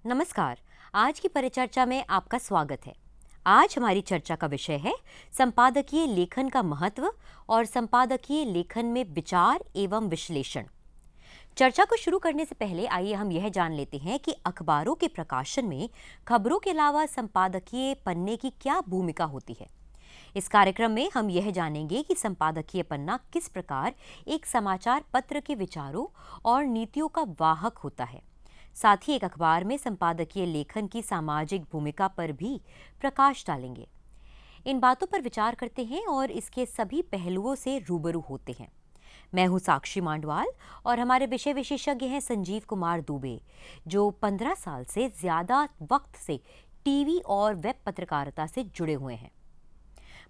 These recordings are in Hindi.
नमस्कार। आज की परिचर्चा में आपका स्वागत है। आज हमारी चर्चा का विषय है संपादकीय लेखन का महत्व और संपादकीय लेखन में विचार एवं विश्लेषण। चर्चा को शुरू करने से पहले आइए हम यह जान लेते हैं कि अखबारों के प्रकाशन में खबरों के अलावा संपादकीय पन्ने की क्या भूमिका होती है। इस कार्यक्रम में हम यह जानेंगे कि संपादकीय पन्ना किस प्रकार एक समाचार पत्र के विचारों और नीतियों का वाहक होता है। साथ ही एक अखबार में संपादकीय लेखन की सामाजिक भूमिका पर भी प्रकाश डालेंगे। इन बातों पर विचार करते हैं और इसके सभी पहलुओं से रूबरू होते हैं। मैं हूं साक्षी मांडवाल और हमारे विषय विशेषज्ञ हैं संजीव कुमार दुबे, जो 15 साल से ज्यादा वक्त से टीवी और वेब पत्रकारिता से जुड़े हुए हैं।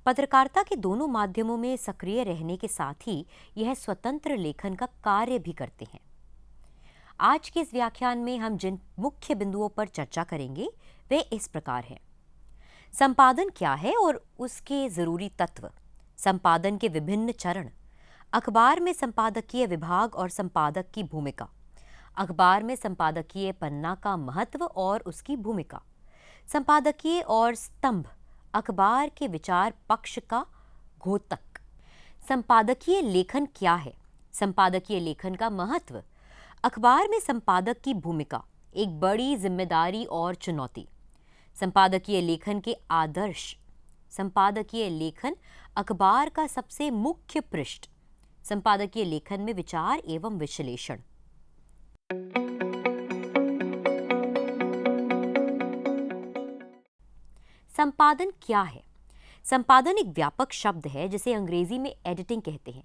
पत्रकारिता के दोनों माध्यमों में सक्रिय रहने के साथ ही यह स्वतंत्र लेखन का कार्य भी करते हैं। आज के इस व्याख्यान में हम जिन मुख्य बिंदुओं पर चर्चा करेंगे वे इस प्रकार हैं। संपादन क्या है और उसके जरूरी तत्व, संपादन के विभिन्न चरण, अखबार में संपादकीय विभाग और संपादक की भूमिका, अखबार में संपादकीय पन्ना का महत्व और उसकी भूमिका, संपादकीय और स्तंभ, अखबार के विचार पक्ष का घोतक। संपादकीय लेखन क्या है, संपादकीय लेखन का महत्व, अखबार में संपादक की भूमिका, एक बड़ी जिम्मेदारी और चुनौती, संपादकीय लेखन के आदर्श, संपादकीय लेखन अखबार का सबसे मुख्य पृष्ठ, संपादकीय लेखन में विचार एवं विश्लेषण। संपादन क्या है? संपादन एक व्यापक शब्द है जिसे अंग्रेजी में एडिटिंग कहते हैं।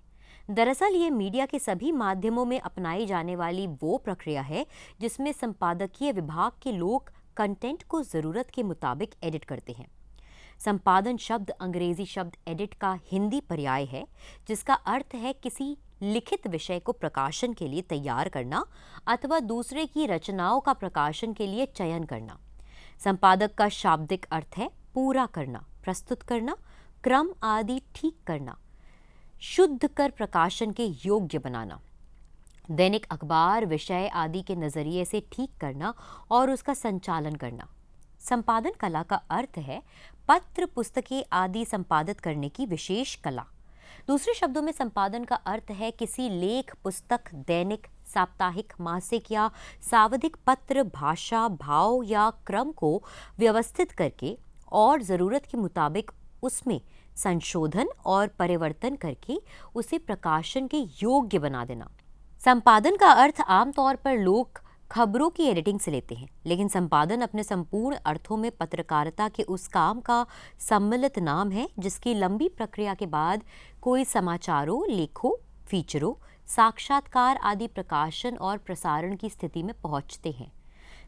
दरअसल ये मीडिया के सभी माध्यमों में अपनाई जाने वाली वो प्रक्रिया है जिसमें संपादकीय विभाग के लोग कंटेंट को ज़रूरत के मुताबिक एडिट करते हैं। संपादन शब्द अंग्रेजी शब्द एडिट का हिंदी पर्याय है, जिसका अर्थ है किसी लिखित विषय को प्रकाशन के लिए तैयार करना अथवा दूसरे की रचनाओं का प्रकाशन के लिए चयन करना। संपादक का शाब्दिक अर्थ है पूरा करना, प्रस्तुत करना, क्रम आदि ठीक करना, शुद्ध कर प्रकाशन के योग्य बनाना, दैनिक अखबार विषय आदि के नजरिए से ठीक करना और उसका संचालन करना। संपादन कला का अर्थ है पत्र पुस्तकें आदि संपादित करने की विशेष कला। दूसरे शब्दों में संपादन का अर्थ है किसी लेख, पुस्तक, दैनिक, साप्ताहिक, मासिक या सावधिक पत्र भाषा, भाव या क्रम को व्यवस्थित करके और ज़रूरत के मुताबिक उसमें संशोधन और परिवर्तन करके उसे प्रकाशन के योग्य बना देना। संपादन का अर्थ आमतौर पर लोग खबरों की एडिटिंग से लेते हैं, लेकिन संपादन अपने संपूर्ण अर्थों में पत्रकारिता के उस काम का सम्मिलित नाम है जिसकी लंबी प्रक्रिया के बाद कोई समाचारों, लेखों, फीचरों, साक्षात्कार आदि प्रकाशन और प्रसारण की स्थिति में पहुंचते हैं।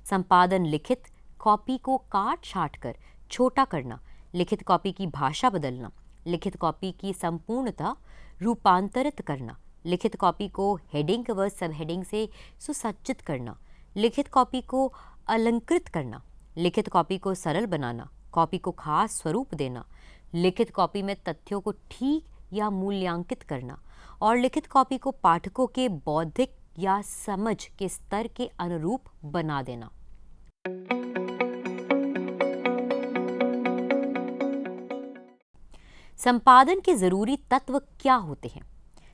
संपादन लिखित कॉपी को काट छाट कर छोटा करना, लिखित कॉपी की भाषा बदलना, लिखित कॉपी की संपूर्णता रूपांतरित करना, लिखित कॉपी को हेडिंग व सब हेडिंग से सुसज्जित करना, लिखित कॉपी को अलंकृत करना, लिखित कॉपी को सरल बनाना, कॉपी को खास स्वरूप देना, लिखित कॉपी में तथ्यों को ठीक या मूल्यांकित करना और लिखित कॉपी को पाठकों के बौद्धिक या समझ के स्तर के अनुरूप बना देना। संपादन के जरूरी तत्व क्या होते हैं?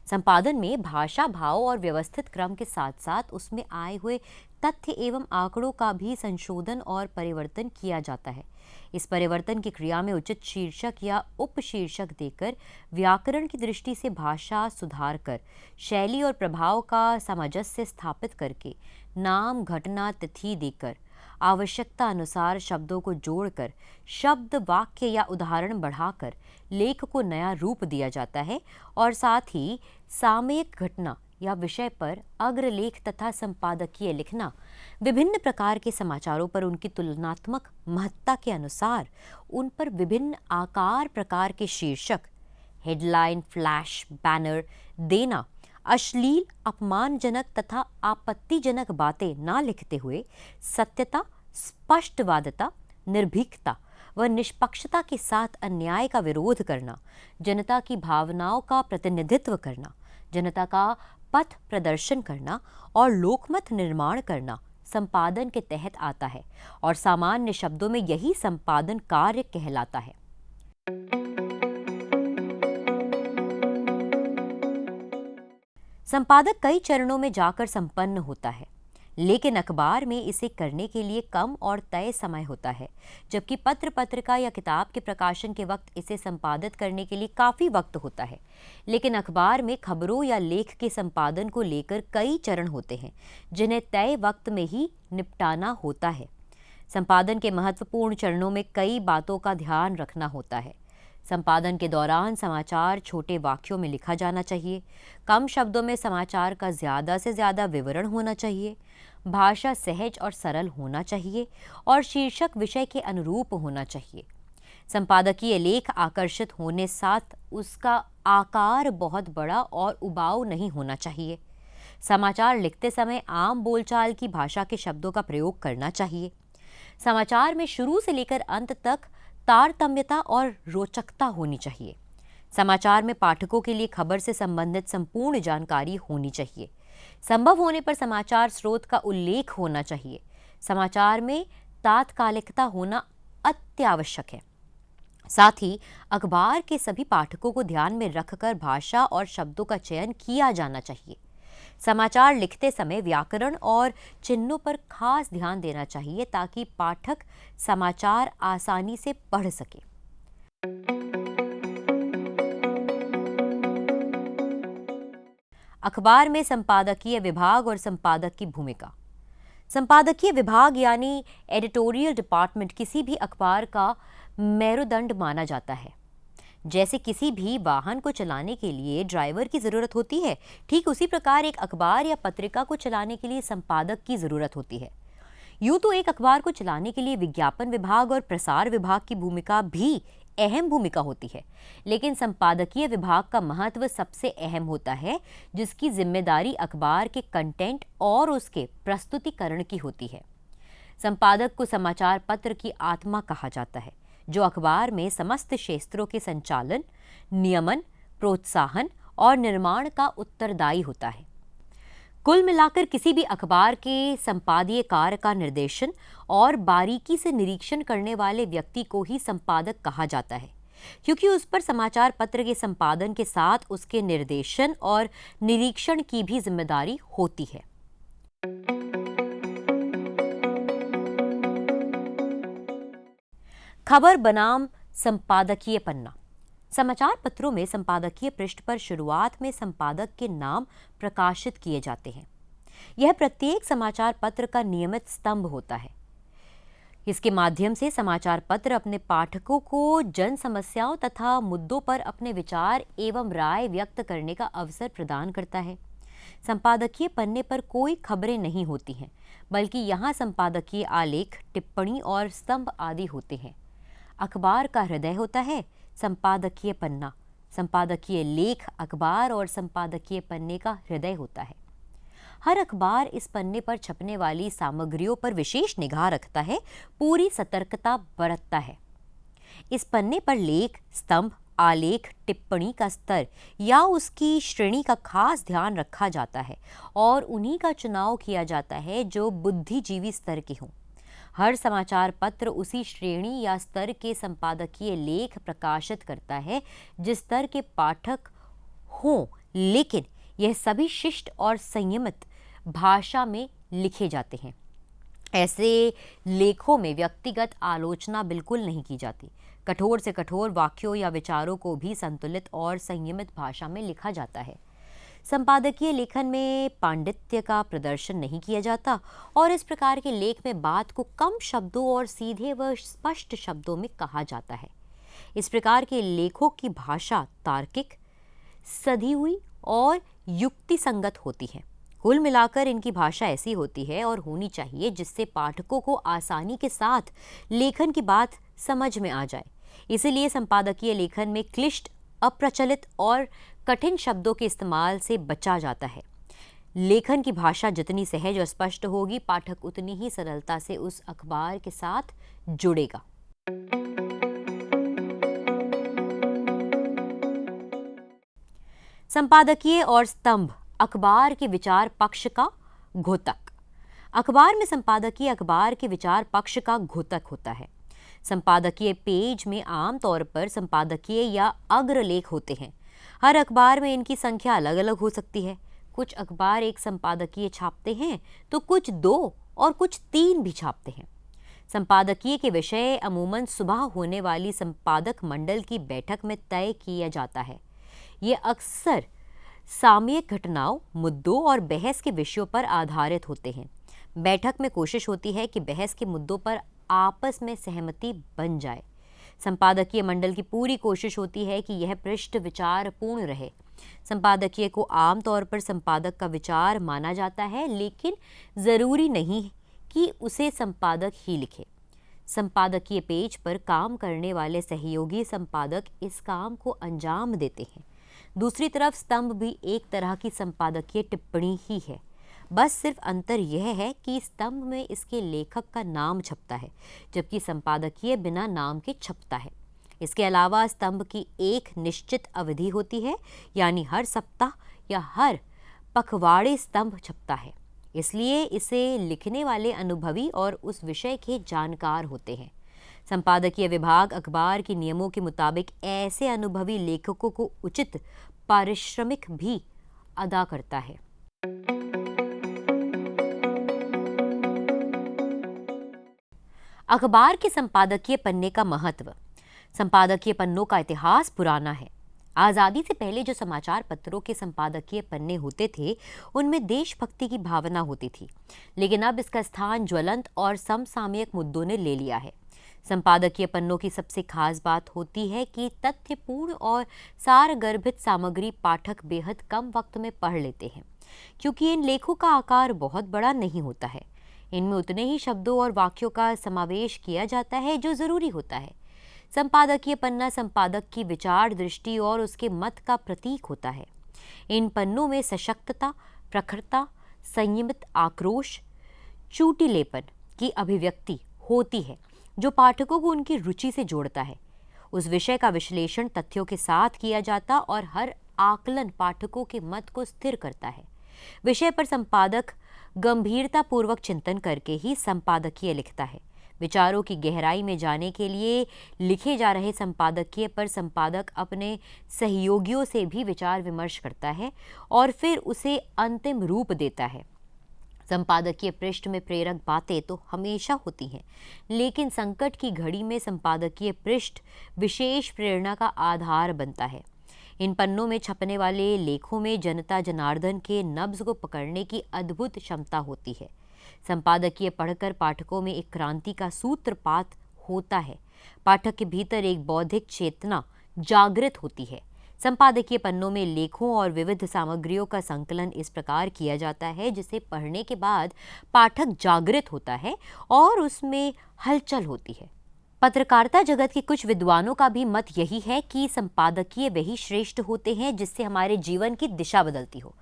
संपादन में भाषा, भाव और व्यवस्थित क्रम के साथ साथ उसमें आए हुए तथ्य एवं आंकड़ों का भी संशोधन और परिवर्तन किया जाता है। इस परिवर्तन की क्रिया में उचित शीर्षक या उपशीर्षक देकर, व्याकरण की दृष्टि से भाषा सुधार कर, शैली और प्रभाव का सामंजस्य स्थापित करके, नाम, घटना, तिथि देकर, आवश्यकता अनुसार शब्दों को जोड़कर, शब्द, वाक्य या उदाहरण बढ़ाकर लेख को नया रूप दिया जाता है और साथ ही सामयिक घटना या विषय पर अग्रलेख तथा संपादकीय लिखना, विभिन्न प्रकार के समाचारों पर उनकी तुलनात्मक महत्ता के अनुसार उन पर विभिन्न आकार प्रकार के शीर्षक, हेडलाइन, फ्लैश, बैनर देना, अश्लील, अपमानजनक तथा आपत्तिजनक बातें ना लिखते हुए सत्यता, स्पष्टवादिता, निर्भीकता व निष्पक्षता के साथ अन्याय का विरोध करना, जनता की भावनाओं का प्रतिनिधित्व करना, जनता का पथ प्रदर्शन करना और लोकमत निर्माण करना संपादन के तहत आता है और सामान्य शब्दों में यही संपादन कार्य कहलाता है। संपादक कई चरणों में जाकर संपन्न होता है, लेकिन अखबार में इसे करने के लिए कम और तय समय होता है, जबकि पत्र, पत्रिका या किताब के प्रकाशन के वक्त इसे संपादित करने के लिए काफ़ी वक्त होता है। लेकिन अखबार में खबरों या लेख के संपादन को लेकर कई चरण होते हैं, जिन्हें तय वक्त में ही निपटाना होता है। संपादन के महत्वपूर्ण चरणों में कई बातों का ध्यान रखना होता है। संपादन के दौरान समाचार छोटे वाक्यों में लिखा जाना चाहिए, कम शब्दों में समाचार का ज़्यादा से ज़्यादा विवरण होना चाहिए, भाषा सहज और सरल होना चाहिए और शीर्षक विषय के अनुरूप होना चाहिए। संपादकीय लेख आकर्षित होने साथ उसका आकार बहुत बड़ा और उबाऊ नहीं होना चाहिए। समाचार लिखते समय आम बोलचाल की भाषा के शब्दों का प्रयोग करना चाहिए। समाचार में शुरू से लेकर अंत तक तारतम्यता और रोचकता होनी चाहिए। समाचार में पाठकों के लिए खबर से संबंधित संपूर्ण जानकारी होनी चाहिए। संभव होने पर समाचार स्रोत का उल्लेख होना चाहिए। समाचार में तात्कालिकता होना अत्यावश्यक है। साथ ही अखबार के सभी पाठकों को ध्यान में रखकर भाषा और शब्दों का चयन किया जाना चाहिए। समाचार लिखते समय व्याकरण और चिन्हों पर खास ध्यान देना चाहिए ताकि पाठक समाचार आसानी से पढ़ सके। अखबार में संपादकीय विभाग और संपादक की भूमिका। संपादकीय विभाग यानी एडिटोरियल डिपार्टमेंट किसी भी अखबार का मेरुदंड माना जाता है। जैसे किसी भी वाहन को चलाने के लिए ड्राइवर की ज़रूरत होती है, ठीक उसी प्रकार एक अखबार या पत्रिका को चलाने के लिए संपादक की ज़रूरत होती है। यूँ तो एक अखबार को चलाने के लिए विज्ञापन विभाग और प्रसार विभाग की भूमिका भी अहम भूमिका होती है, लेकिन संपादकीय विभाग का महत्व सबसे अहम होता है, जिसकी जिम्मेदारी अखबार के कंटेंट और उसके प्रस्तुतिकरण की होती है। संपादक को समाचार पत्र की आत्मा कहा जाता है, जो अखबार में समस्त क्षेत्रों के संचालन, नियमन, प्रोत्साहन और निर्माण का उत्तरदायी होता है। कुल मिलाकर किसी भी अखबार के संपादकीय कार्य का निर्देशन और बारीकी से निरीक्षण करने वाले व्यक्ति को ही संपादक कहा जाता है, क्योंकि उस पर समाचार पत्र के संपादन के साथ उसके निर्देशन और निरीक्षण की भी जिम्मेदारी होती है। खबर बनाम संपादकीय पन्ना। समाचार पत्रों में संपादकीय पृष्ठ पर शुरुआत में संपादक के नाम प्रकाशित किए जाते हैं। यह प्रत्येक समाचार पत्र का नियमित स्तंभ होता है। इसके माध्यम से समाचार पत्र अपने पाठकों को जन समस्याओं तथा मुद्दों पर अपने विचार एवं राय व्यक्त करने का अवसर प्रदान करता है। संपादकीय पन्ने पर कोई खबरें नहीं होती हैं, बल्कि यहाँ संपादकीय आलेख, टिप्पणी और स्तंभ आदि होते हैं। अखबार का हृदय होता है संपादकीय पन्ना। संपादकीय लेख अखबार और संपादकीय पन्ने का हृदय होता है। हर अखबार इस पन्ने पर छपने वाली सामग्रियों पर विशेष निगाह रखता है, पूरी सतर्कता बरतता है। इस पन्ने पर लेख, स्तंभ, आलेख, टिप्पणी का स्तर या उसकी श्रेणी का खास ध्यान रखा जाता है और उन्हीं का चुनाव किया जाता है जो बुद्धिजीवी स्तर के हों। हर समाचार पत्र उसी श्रेणी या स्तर के संपादकीय लेख प्रकाशित करता है जिस स्तर के पाठक हों, लेकिन यह सभी शिष्ट और संयमित भाषा में लिखे जाते हैं। ऐसे लेखों में व्यक्तिगत आलोचना बिल्कुल नहीं की जाती। कठोर से कठोर वाक्यों या विचारों को भी संतुलित और संयमित भाषा में लिखा जाता है। संपादकीय लेखन में पांडित्य का प्रदर्शन नहीं किया जाता और इस प्रकार के लेख में बात को कम शब्दों और सीधे व स्पष्ट शब्दों में कहा जाता है। इस प्रकार के लेखों की भाषा तार्किक, सधी हुई और युक्ति संगत होती है। कुल मिलाकर इनकी भाषा ऐसी होती है और होनी चाहिए जिससे पाठकों को आसानी के साथ लेखन की बात समझ में आ जाए। इसीलिए संपादकीय लेखन में क्लिष्ट, अप्रचलित और कठिन शब्दों के इस्तेमाल से बचा जाता है। लेखन की भाषा जितनी सहज और स्पष्ट होगी, पाठक उतनी ही सरलता से उस अखबार के साथ जुड़ेगा। संपादकीय और स्तंभ अखबार के विचार पक्ष का घोतक। अखबार में संपादकीय अखबार के विचार पक्ष का घोतक होता है। संपादकीय पेज में आमतौर पर संपादकीय या अग्रलेख होते हैं। हर अखबार में इनकी संख्या अलग अलग हो सकती है। कुछ अखबार एक संपादकीय छापते हैं तो कुछ 2 और कुछ 3 भी छापते हैं। संपादकीय के विषय अमूमन सुबह होने वाली संपादक मंडल की बैठक में तय किया जाता है। ये अक्सर सामयिक घटनाओं, मुद्दों और बहस के विषयों पर आधारित होते हैं। बैठक में कोशिश होती है कि बहस के मुद्दों पर आपस में सहमति बन जाए। संपादकीय मंडल की पूरी कोशिश होती है कि यह पृष्ठ विचार पूर्ण रहे। संपादकीय को आमतौर पर संपादक का विचार माना जाता है, लेकिन जरूरी नहीं कि उसे संपादक ही लिखे। संपादकीय पेज पर काम करने वाले सहयोगी संपादक इस काम को अंजाम देते हैं। दूसरी तरफ स्तंभ भी एक तरह की संपादकीय टिप्पणी ही है। बस सिर्फ अंतर यह है कि स्तंभ में इसके लेखक का नाम छपता है, जबकि संपादकीय बिना नाम के छपता है। इसके अलावा स्तंभ की एक निश्चित अवधि होती है, यानी हर सप्ताह या हर पखवाड़े स्तंभ छपता है। इसलिए इसे लिखने वाले अनुभवी और उस विषय के जानकार होते हैं। संपादकीय विभाग अखबार के नियमों के मुताबिक ऐसे अनुभवी लेखकों को उचित पारिश्रमिक भी अदा करता है। अखबार के संपादकीय पन्ने का महत्व। संपादकीय पन्नों का इतिहास पुराना है। आज़ादी से पहले जो समाचार पत्रों के संपादकीय पन्ने होते थे, उनमें देशभक्ति की भावना होती थी, लेकिन अब इसका स्थान ज्वलंत और समसामयिक मुद्दों ने ले लिया है। संपादकीय पन्नों की सबसे खास बात होती है कि तथ्यपूर्ण और सारगर्भित सामग्री पाठक बेहद कम वक्त में पढ़ लेते हैं, क्योंकि इन लेखों का आकार बहुत बड़ा नहीं होता है। इनमें उतने ही शब्दों और वाक्यों का समावेश किया जाता है जो जरूरी होता है। संपादकीय पन्ना संपादक की विचार दृष्टि और उसके मत का प्रतीक होता है। इन पन्नों में सशक्तता, प्रखरता, संयमित आक्रोश, चूटिलेपन की अभिव्यक्ति होती है, जो पाठकों को उनकी रुचि से जोड़ता है। उस विषय का विश्लेषण तथ्यों के साथ किया जाता और हर आकलन पाठकों के मत को स्थिर करता है। विषय पर संपादक गंभीरतापूर्वक चिंतन करके ही संपादकीय लिखता है। विचारों की गहराई में जाने के लिए लिखे जा रहे संपादकीय पर संपादक अपने सहयोगियों से भी विचार विमर्श करता है और फिर उसे अंतिम रूप देता है। संपादकीय पृष्ठ में प्रेरक बातें तो हमेशा होती हैं, लेकिन संकट की घड़ी में संपादकीय पृष्ठ विशेष प्रेरणा का आधार बनता है। इन पन्नों में छपने वाले लेखों में जनता जनार्दन के नब्ज को पकड़ने की अद्भुत क्षमता होती है। संपादकीय पढ़कर पाठकों में एक क्रांति का सूत्रपात होता है। पाठक के भीतर एक बौद्धिक चेतना जागृत होती है। संपादकीय पन्नों में लेखों और विविध सामग्रियों का संकलन इस प्रकार किया जाता है जिसे पढ़ने के बाद पाठक जागृत होता है और उसमें हलचल होती है। पत्रकारिता जगत के कुछ विद्वानों का भी मत यही है कि संपादकीय वही श्रेष्ठ होते हैं जिससे हमारे जीवन की दिशा बदलती हो।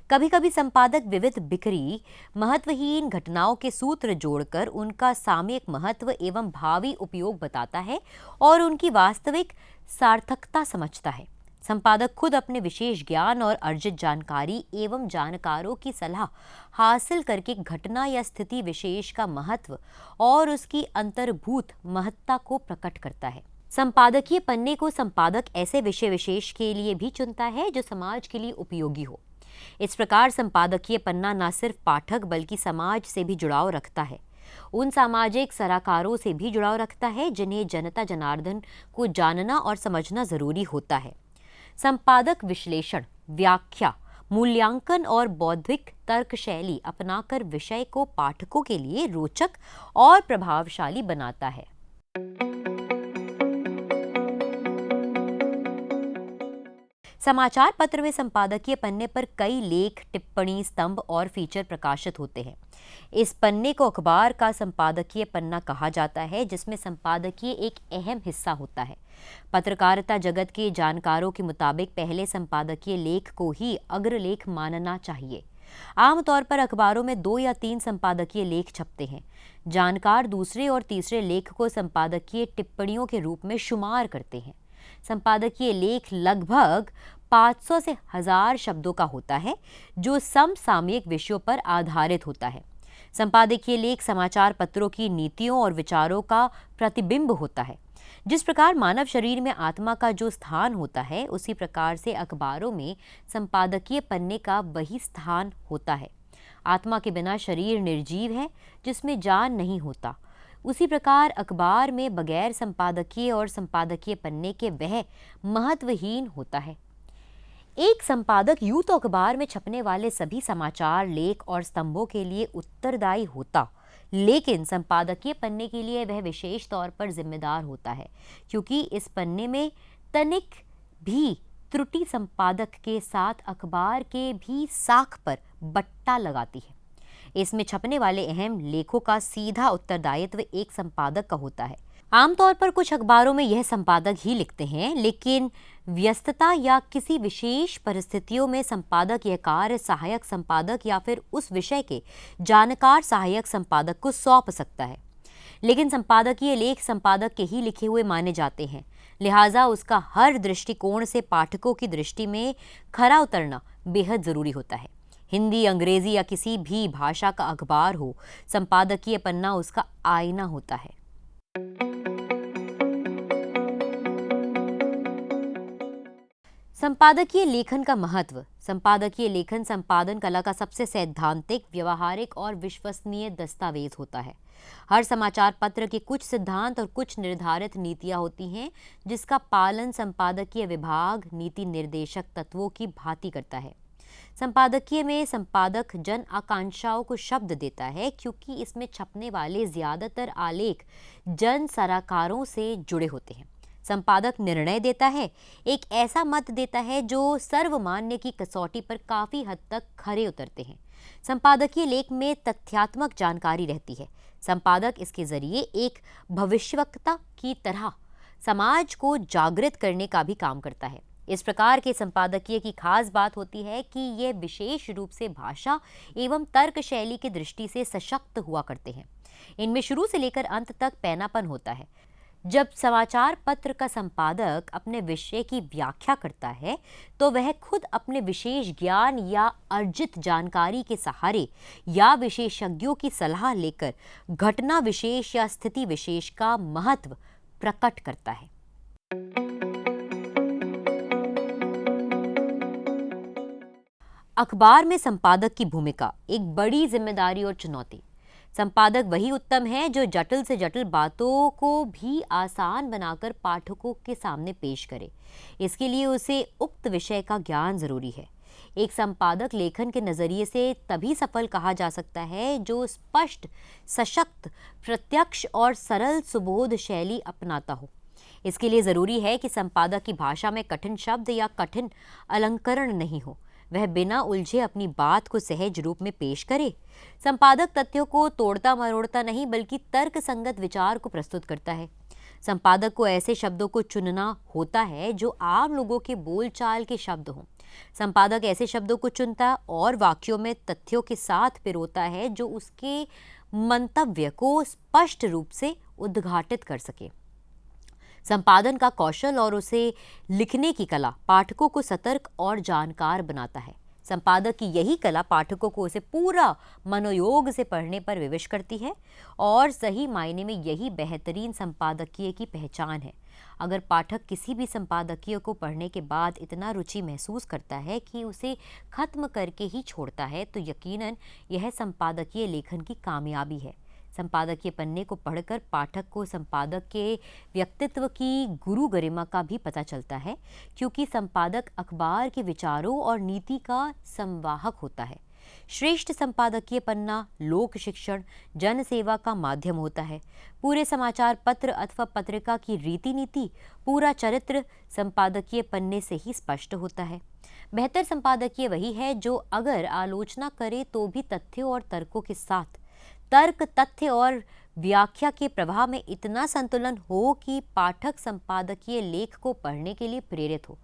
कभी कभी संपादक विविध बिखरी महत्वहीन घटनाओं के सूत्र जोड़कर उनका सामयिक महत्व एवं भावी उपयोग बताता है और उनकी वास्तविक सार्थकता समझता है। संपादक खुद अपने विशेष ज्ञान और अर्जित जानकारी एवं जानकारों की सलाह हासिल करके घटना या स्थिति विशेष का महत्व और उसकी अंतर्भूत महत्ता को प्रकट करता है। संपादकीय पन्ने को संपादक ऐसे विषय विशेष के लिए भी चुनता है जो समाज के लिए उपयोगी हो। इस प्रकार संपादकीय पन्ना न सिर्फ पाठक बल्कि समाज से भी जुड़ाव रखता है, उन सामाजिक सलाहकारों से भी जुड़ाव रखता है जिन्हें जनता जनार्दन को जानना और समझना जरूरी होता है। संपादक विश्लेषण, व्याख्या, मूल्यांकन और बौद्धिक तर्क शैली अपनाकर विषय को पाठकों के लिए रोचक और प्रभावशाली बनाता है। समाचार पत्र में संपादकीय पन्ने पर कई लेख, टिप्पणी, स्तंभ और फीचर प्रकाशित होते हैं। इस पन्ने को अखबार का संपादकीय पन्ना कहा जाता है, जिसमें संपादकीय एक अहम हिस्सा होता है। पत्रकारिता जगत के जानकारों के मुताबिक पहले संपादकीय लेख को ही अग्रलेख मानना चाहिए। आमतौर पर अखबारों में 2 या 3 संपादकीय लेख छपते हैं। जानकार दूसरे और तीसरे लेख को संपादकीय टिप्पणियों के रूप में शुमार करते हैं। संपादकीय लेख लगभग 500 से 1000 शब्दों का होता है, जो समसामयिक विषयों पर आधारित होता है। संपादकीय लेख समाचार पत्रों की नीतियों और विचारों का प्रतिबिंब होता है। जिस प्रकार मानव शरीर में आत्मा का जो स्थान होता है, उसी प्रकार से अखबारों में संपादकीय पन्ने का वही स्थान होता है। आत्मा के बिना शरीर निर्जीव है, जिसमें जान नहीं होता। उसी प्रकार अखबार में बगैर संपादकीय और संपादकीय पन्ने के वह महत्वहीन होता है। एक संपादक यूं तो अखबार में छपने वाले सभी समाचार, लेख और स्तंभों के लिए उत्तरदायी होता, लेकिन संपादकीय पन्ने के लिए वह विशेष तौर पर जिम्मेदार होता है, क्योंकि इस पन्ने में तनिक भी त्रुटि संपादक के साथ अखबार के भी साख पर बट्टा लगाती है। इसमें छपने वाले अहम लेखों का सीधा उत्तरदायित्व एक संपादक का होता है। आमतौर पर कुछ अखबारों में यह संपादक ही लिखते हैं, लेकिन व्यस्तता या किसी विशेष परिस्थितियों में संपादक यह कार्य सहायक संपादक या फिर उस विषय के जानकार सहायक संपादक को सौंप सकता है। लेकिन संपादकीय लेख संपादक के ही लिखे हुए माने जाते हैं, लिहाजा उसका हर दृष्टिकोण से पाठकों की दृष्टि में खरा उतरना बेहद जरूरी होता है। हिंदी, अंग्रेजी या किसी भी भाषा का अखबार हो, संपादकीय पन्ना उसका आईना होता है। संपादकीय लेखन का महत्व। संपादकीय लेखन संपादन कला का सबसे सैद्धांतिक, व्यवहारिक और विश्वसनीय दस्तावेज होता है। हर समाचार पत्र के कुछ सिद्धांत और कुछ निर्धारित नीतियां होती हैं, जिसका पालन संपादकीय विभाग नीति निर्देशक तत्वों की भांति करता है। संपादकीय में संपादक जन आकांक्षाओं को शब्द देता है, क्योंकि इसमें छपने वाले ज्यादातर आलेख जन सलाहकारों से जुड़े होते हैं। संपादक निर्णय देता है, एक ऐसा मत देता है जो सर्वमान्य की कसौटी पर काफी हद तक खरे उतरते हैं। संपादकीय लेख में तथ्यात्मक जानकारी रहती है। संपादक इसके जरिए एक भविष्यवक्ता की तरह समाज को जागृत करने का भी काम करता है। इस प्रकार के संपादकीय की खास बात होती है कि ये विशेष रूप से भाषा एवं तर्क शैली की दृष्टि से सशक्त हुआ करते हैं। इनमें शुरू से लेकर अंत तक पैनापन होता है। जब समाचार पत्र का संपादक अपने विषय की व्याख्या करता है, तो वह खुद अपने विशेष ज्ञान या अर्जित जानकारी के सहारे या विशेषज्ञों की सलाह लेकर घटना विशेष या स्थिति विशेष का महत्व प्रकट करता है। अखबार में संपादक की भूमिका, एक बड़ी जिम्मेदारी और चुनौती। संपादक वही उत्तम है जो जटिल से जटिल बातों को भी आसान बनाकर पाठकों के सामने पेश करे। इसके लिए उसे उक्त विषय का ज्ञान जरूरी है। एक संपादक लेखन के नजरिए से तभी सफल कहा जा सकता है जो स्पष्ट, सशक्त, प्रत्यक्ष और सरल सुबोध शैली अपनाता हो। इसके लिए जरूरी है कि संपादक की भाषा में कठिन शब्द या कठिन अलंकरण नहीं हो। वह बिना उलझे अपनी बात को सहज रूप में पेश करे। संपादक तथ्यों को तोड़ता मरोड़ता नहीं, बल्कि तर्क संगत विचार को प्रस्तुत करता है। संपादक को ऐसे शब्दों को चुनना होता है जो आम लोगों के बोलचाल के शब्द हों। संपादक ऐसे शब्दों को चुनता और वाक्यों में तथ्यों के साथ पिरोता है जो उसके मंतव्य को स्पष्ट रूप से उद्घाटित कर सके। संपादन का कौशल और उसे लिखने की कला पाठकों को सतर्क और जानकार बनाता है। संपादक की यही कला पाठकों को उसे पूरा मनोयोग से पढ़ने पर विवश करती है और सही मायने में यही बेहतरीन संपादकीय की पहचान है। अगर पाठक किसी भी संपादकीय को पढ़ने के बाद इतना रुचि महसूस करता है कि उसे खत्म करके ही छोड़ता है, तो यकीनन यह संपादकीय लेखन की कामयाबी है। संपादकीय पन्ने को पढ़कर पाठक को संपादक के व्यक्तित्व की गुरु गरिमा का भी पता चलता है, क्योंकि संपादक अखबार के विचारों और नीति का संवाहक होता है। श्रेष्ठ संपादकीय पन्ना लोक शिक्षण, जन सेवा का माध्यम होता है। पूरे समाचार पत्र अथवा पत्रिका की रीति नीति, पूरा चरित्र संपादकीय पन्ने से ही स्पष्ट होता है। बेहतर संपादकीय वही है जो अगर आलोचना करे तो भी तथ्यों और तर्कों के साथ तर्क, तथ्य और व्याख्या के प्रवाह में इतना संतुलन हो कि पाठक संपादकीय लेख को पढ़ने के लिए प्रेरित हो।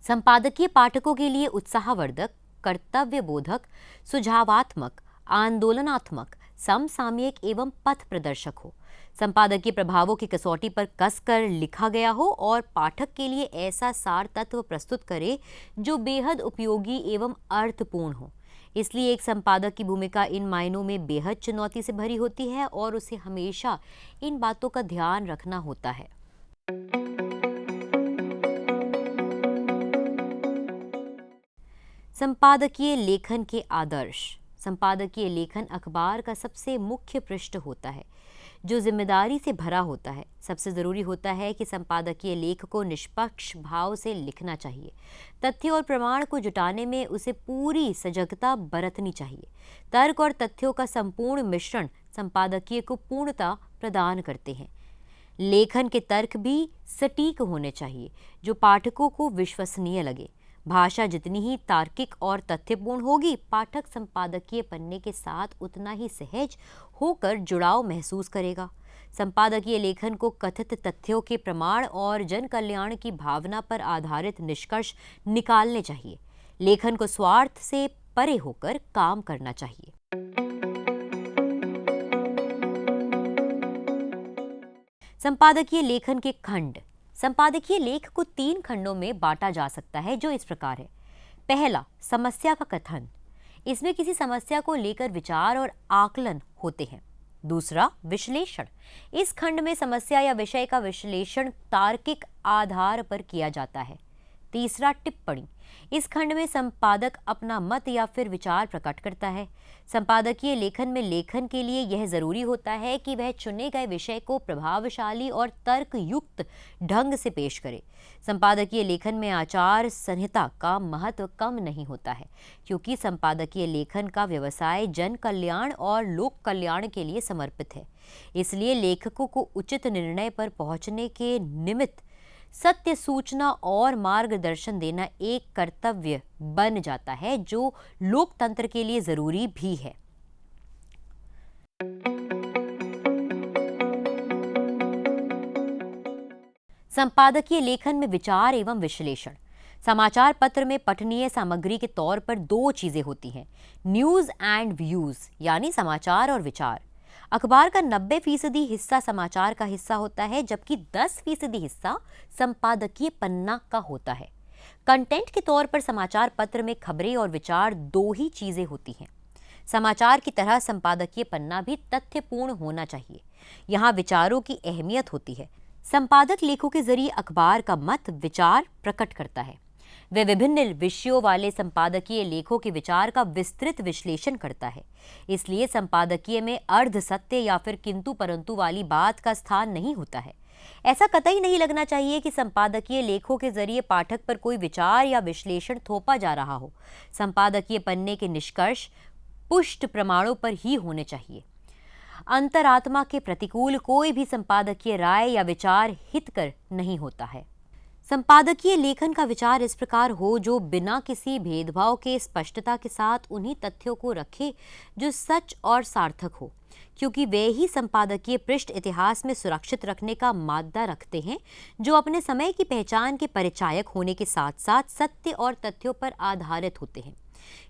संपादकीय पाठकों के लिए उत्साहवर्धक, कर्तव्य बोधक, सुझावात्मक, आंदोलनात्मक, समसामयिक एवं पथ प्रदर्शक हो। संपादकीय प्रभावों की कसौटी पर कसकर लिखा गया हो और पाठक के लिए ऐसा सार तत्व प्रस्तुत करे जो बेहद उपयोगी एवं अर्थपूर्ण हो। इसलिए एक संपादक की भूमिका इन मायनों में बेहद चुनौती से भरी होती है और उसे हमेशा इन बातों का ध्यान रखना होता है। संपादकीय लेखन के आदर्श। संपादकीय लेखन अखबार का सबसे मुख्य पृष्ठ होता है, जो जिम्मेदारी से भरा होता है। सबसे ज़रूरी होता है कि संपादकीय लेख को निष्पक्ष भाव से लिखना चाहिए। तथ्य और प्रमाण को जुटाने में उसे पूरी सजगता बरतनी चाहिए। तर्क और तथ्यों का संपूर्ण मिश्रण संपादकीय को पूर्णता प्रदान करते हैं। लेखन के तर्क भी सटीक होने चाहिए, जो पाठकों को विश्वसनीय लगे। भाषा जितनी ही तार्किक और तथ्यपूर्ण होगी, पाठक संपादकीय पन्ने के साथ उतना ही सहज होकर जुड़ाव महसूस करेगा। संपादकीय लेखन को कथित तथ्यों के प्रमाण और जन कल्याण की भावना पर आधारित निष्कर्ष निकालने चाहिए। लेखन को स्वार्थ से परे होकर काम करना चाहिए। संपादकीय लेखन के खंड। संपादकीय लेख को 3 खंडों में बांटा जा सकता है, जो इस प्रकार है। पहला, समस्या का कथन। इसमें किसी समस्या को लेकर विचार और आकलन होते हैं। दूसरा, विश्लेषण। इस खंड में समस्या या विषय का विश्लेषण तार्किक आधार पर किया जाता है। तीसरा, टिप्पणी। इस खंड में संपादक अपना मत या फिर विचार प्रकट करता है। संपादकीय लेखन में लेखन के लिए यह जरूरी होता है कि वह चुने गए विषय को प्रभावशाली और तर्कयुक्त ढंग से पेश करे। संपादकीय लेखन में आचार संहिता का महत्व कम नहीं होता है, क्योंकि संपादकीय लेखन का व्यवसाय जन कल्याण और लोक कल्याण के लिए समर्पित है। इसलिए लेखकों को उचित निर्णय पर पहुंचने के निमित्त सत्य सूचना और मार्गदर्शन देना एक कर्तव्य बन जाता है, जो लोकतंत्र के लिए जरूरी भी है। संपादकीय लेखन में विचार एवं विश्लेषण। समाचार पत्र में पठनीय सामग्री के तौर पर 2 चीजें होती हैं, न्यूज एंड व्यूज, यानी समाचार और विचार। अखबार का 90% हिस्सा समाचार का हिस्सा होता है, जबकि 10% हिस्सा संपादकीय पन्ना का होता है। कंटेंट के तौर पर समाचार पत्र में खबरें और विचार 2 ही चीजें होती हैं। समाचार की तरह संपादकीय पन्ना भी तथ्यपूर्ण होना चाहिए। यहाँ विचारों की अहमियत होती है। संपादक लेखों के जरिए अखबार का मत, विचार प्रकट करता है। वह विभिन्न विषयों वाले संपादकीय लेखों के विचार का विस्तृत विश्लेषण करता है। इसलिए संपादकीय में अर्ध सत्य या फिर किंतु परंतु वाली बात का स्थान नहीं होता है। ऐसा कतई नहीं लगना चाहिए कि संपादकीय लेखों के जरिए पाठक पर कोई विचार या विश्लेषण थोपा जा रहा हो। संपादकीय पन्ने के निष्कर्ष पुष्ट प्रमाणों पर ही होने चाहिए। अंतरात्मा के प्रतिकूल कोई भी संपादकीय राय या विचार हितकर नहीं होता है। संपादकीय लेखन का विचार इस प्रकार हो जो बिना किसी भेदभाव के स्पष्टता के साथ उन्हीं तथ्यों को रखे जो सच और सार्थक हो, क्योंकि वे ही संपादकीय पृष्ठ इतिहास में सुरक्षित रखने का मादा रखते हैं, जो अपने समय की पहचान के परिचायक होने के साथ साथ सत्य और तथ्यों पर आधारित होते हैं।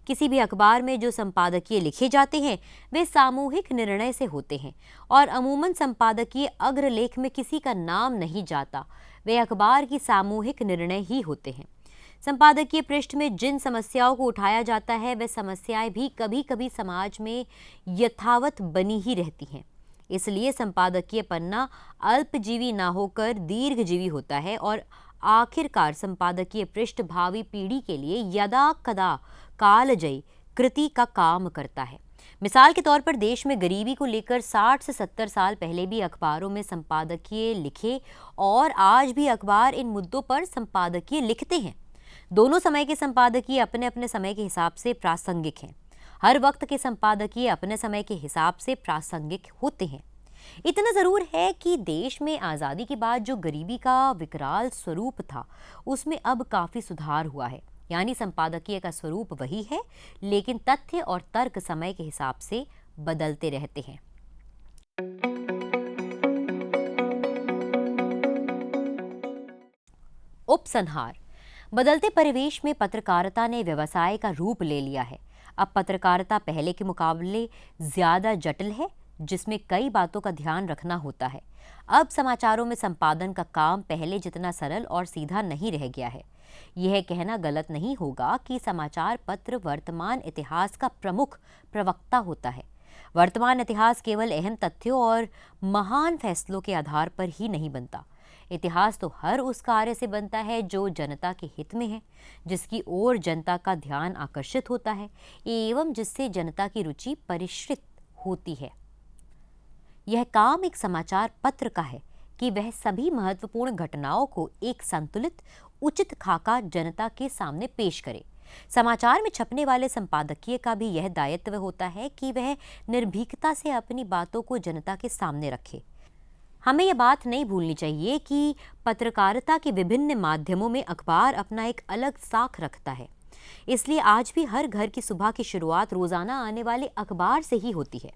किसी भी अखबार में जो संपादकीय लिखे जाते हैं वे सामूहिक निर्णय से होते हैं और अमूमन संपादकीय अग्रलेख में किसी का नाम नहीं जाता, वे अखबार की सामूहिक निर्णय ही होते हैं। संपादकीय पृष्ठ में जिन समस्याओं को उठाया जाता है वे समस्याएं भी कभी कभी समाज में यथावत बनी ही रहती हैं। इसलिए संपादकीय पन्ना अल्पजीवी ना होकर दीर्घजीवी होता है और आखिरकार संपादकीय पृष्ठ भावी पीढ़ी के लिए यदा कदा कालजयी कृति का काम करता है। मिसाल के तौर पर देश में गरीबी को लेकर 60 से 70 साल पहले भी अखबारों में संपादकीय लिखे और आज भी अखबार इन मुद्दों पर संपादकीय लिखते हैं। दोनों समय के संपादकीय अपने अपने समय के हिसाब से प्रासंगिक हैं। हर वक्त के संपादकीय अपने समय के हिसाब से प्रासंगिक होते हैं। इतना ज़रूर है कि देश में आज़ादी के बाद जो गरीबी का विकराल स्वरूप था उसमें अब काफ़ी सुधार हुआ है। यानी संपादकीय का स्वरूप वही है, लेकिन तथ्य और तर्क समय के हिसाब से बदलते रहते हैं। उपसंहार। बदलते परिवेश में पत्रकारिता ने व्यवसाय का रूप ले लिया है। अब पत्रकारिता पहले के मुकाबले ज़्यादा जटिल है, जिसमें कई बातों का ध्यान रखना होता है। अब समाचारों में संपादन का काम पहले जितना सरल और सीधा नहीं रह गया है। यह कहना गलत नहीं होगा कि समाचार पत्र वर्तमान इतिहास का प्रमुख प्रवक्ता होता है। वर्तमान इतिहास केवल अहम तथ्यों और महान फैसलों के आधार पर ही नहीं बनता। इतिहास तो हर उस कार्य से बनता है जो जनता के हित में है, जिसकी ओर जनता का ध्यान आकर्षित होता है एवं जिससे जनता की रुचि परिष्कृत होती है। यह काम एक समाचार पत्र का है कि वह सभी महत्वपूर्ण घटनाओं को एक संतुलित उचित खाका जनता के सामने पेश करे। समाचार में छपने वाले संपादकीय का भी यह दायित्व होता है कि वह निर्भीकता से अपनी बातों को जनता के सामने रखे। हमें यह बात नहीं भूलनी चाहिए कि पत्रकारिता के विभिन्न माध्यमों में अखबार अपना एक अलग साख रखता है। इसलिए आज भी हर घर की सुबह की शुरुआत रोजाना आने वाले अखबार से ही होती है।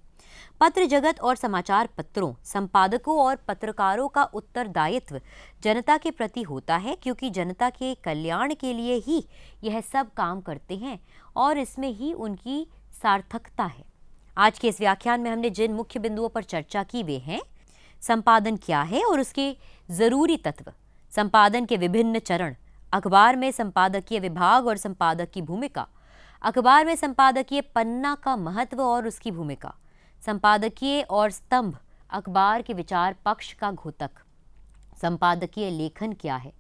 पत्र जगत और समाचार पत्रों, संपादकों और पत्रकारों का उत्तरदायित्व जनता के प्रति होता है, क्योंकि जनता के कल्याण के लिए ही यह सब काम करते हैं और इसमें ही उनकी सार्थकता है। आज के इस व्याख्यान में हमने जिन मुख्य बिंदुओं पर चर्चा की वे हैं: संपादन क्या है और उसके जरूरी तत्व, संपादन के विभिन्न चरण, अखबार में संपादकीय विभाग और संपादक की भूमिका, अखबार में संपादकीय पन्ना का महत्व और उसकी भूमिका, संपादकीय और स्तंभ, अखबार के विचार पक्ष का घोतक, संपादकीय लेखन क्या है,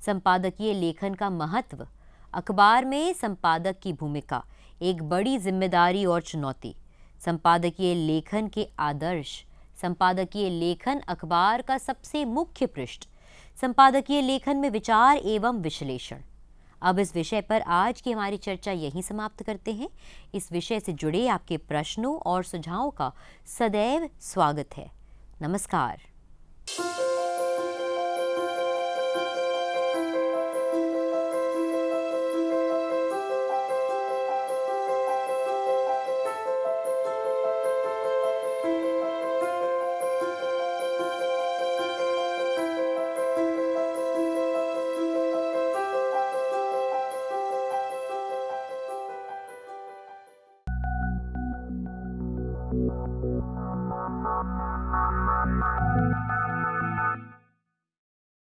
संपादकीय लेखन का महत्व, अखबार में संपादक की भूमिका, एक बड़ी जिम्मेदारी और चुनौती, संपादकीय लेखन के आदर्श, संपादकीय लेखन अखबार का सबसे मुख्य पृष्ठ, संपादकीय लेखन में विचार एवं विश्लेषण। अब इस विषय पर आज की हमारी चर्चा यहीं समाप्त करते हैं। इस विषय से जुड़े आपके प्रश्नों और सुझावों का सदैव स्वागत है। नमस्कार। Thank you.